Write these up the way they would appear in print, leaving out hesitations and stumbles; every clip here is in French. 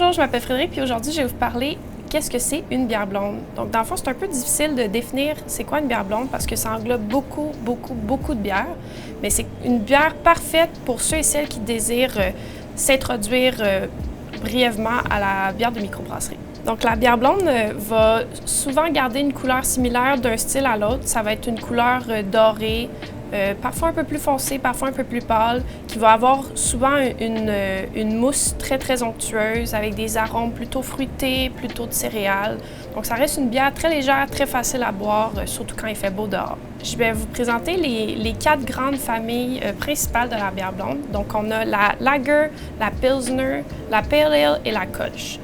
Bonjour, je m'appelle Frédéric, puis aujourd'hui, je vais vous parler qu'est-ce que c'est une bière blonde. Donc, dans le fond, c'est un peu difficile de définir c'est quoi une bière blonde parce que ça englobe beaucoup de bières. Mais c'est une bière parfaite pour ceux et celles qui désirent s'introduire brièvement à la bière de microbrasserie. Donc, la bière blonde va souvent garder une couleur similaire d'un style à l'autre. Ça va être une couleur dorée, parfois un peu plus foncée, parfois un peu plus pâle, qui va avoir souvent une mousse très onctueuse avec des arômes plutôt fruités, plutôt de céréales. Donc, ça reste une bière très légère, très facile à boire, surtout quand il fait beau dehors. Je vais vous présenter les 4 grandes familles principales de la bière blonde. Donc, on a la Lager, la Pilsner, la Pale Ale et la Kolsch.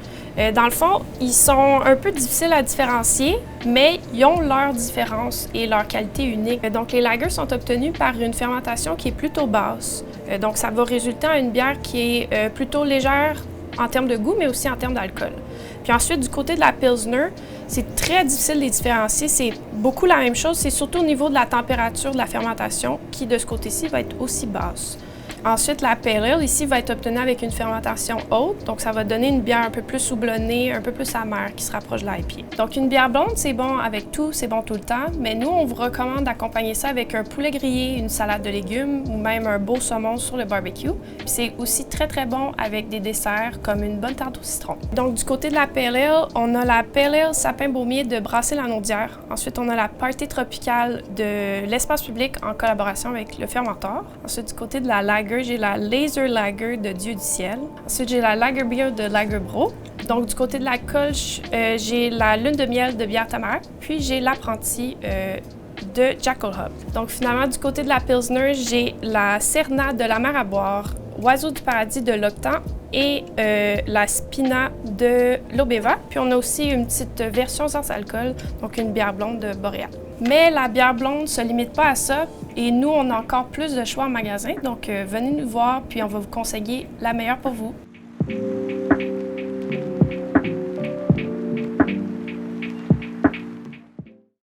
Dans le fond, ils sont un peu difficiles à différencier, mais ils ont leurs différences et leur qualité unique. Donc, les lagers sont obtenus par une fermentation qui est plutôt basse. Donc, ça va résulter en une bière qui est plutôt légère en termes de goût, mais aussi en termes d'alcool. Puis ensuite, du côté de la Pilsner, c'est très difficile de les différencier. C'est beaucoup la même chose, c'est surtout au niveau de la température de la fermentation qui, de ce côté-ci, va être aussi basse. Ensuite, la Pale Ale, ici, va être obtenue avec une fermentation haute, donc ça va donner une bière un peu plus houblonnée, un peu plus amère, qui se rapproche de l'IPA. Donc, une bière blonde, c'est bon avec tout, c'est bon tout le temps, mais nous, on vous recommande d'accompagner ça avec un poulet grillé, une salade de légumes ou même un beau saumon sur le barbecue. Puis c'est aussi très bon avec des desserts comme une bonne tarte au citron. Donc, du côté de la Pale Ale, on a la Pale Ale sapin baumier de Brassé-Lanaudière. Ensuite, on a la Party tropicale de l'espace public en collaboration avec le fermenteur. Ensuite, du côté de la Lager, j'ai la Laser Lager de Dieu du ciel. Ensuite, j'ai la Lager Beer de Lagerbräu. Donc, du côté de la Kolsch, j'ai la Lune de miel de Bière Tamarack. Puis, j'ai l'Apprenti de Jackal Hop. Donc, finalement, du côté de la Pilsner, j'ai la Serna de la mer à boire, Oiseau du paradis de l'Octan et la Spina de l'Obeva. Puis, on a aussi une petite version sans alcool, donc une bière blonde de Boréal. Mais la bière blonde ne se limite pas à ça et nous, on a encore plus de choix en magasin. Donc, venez nous voir puis on va vous conseiller la meilleure pour vous.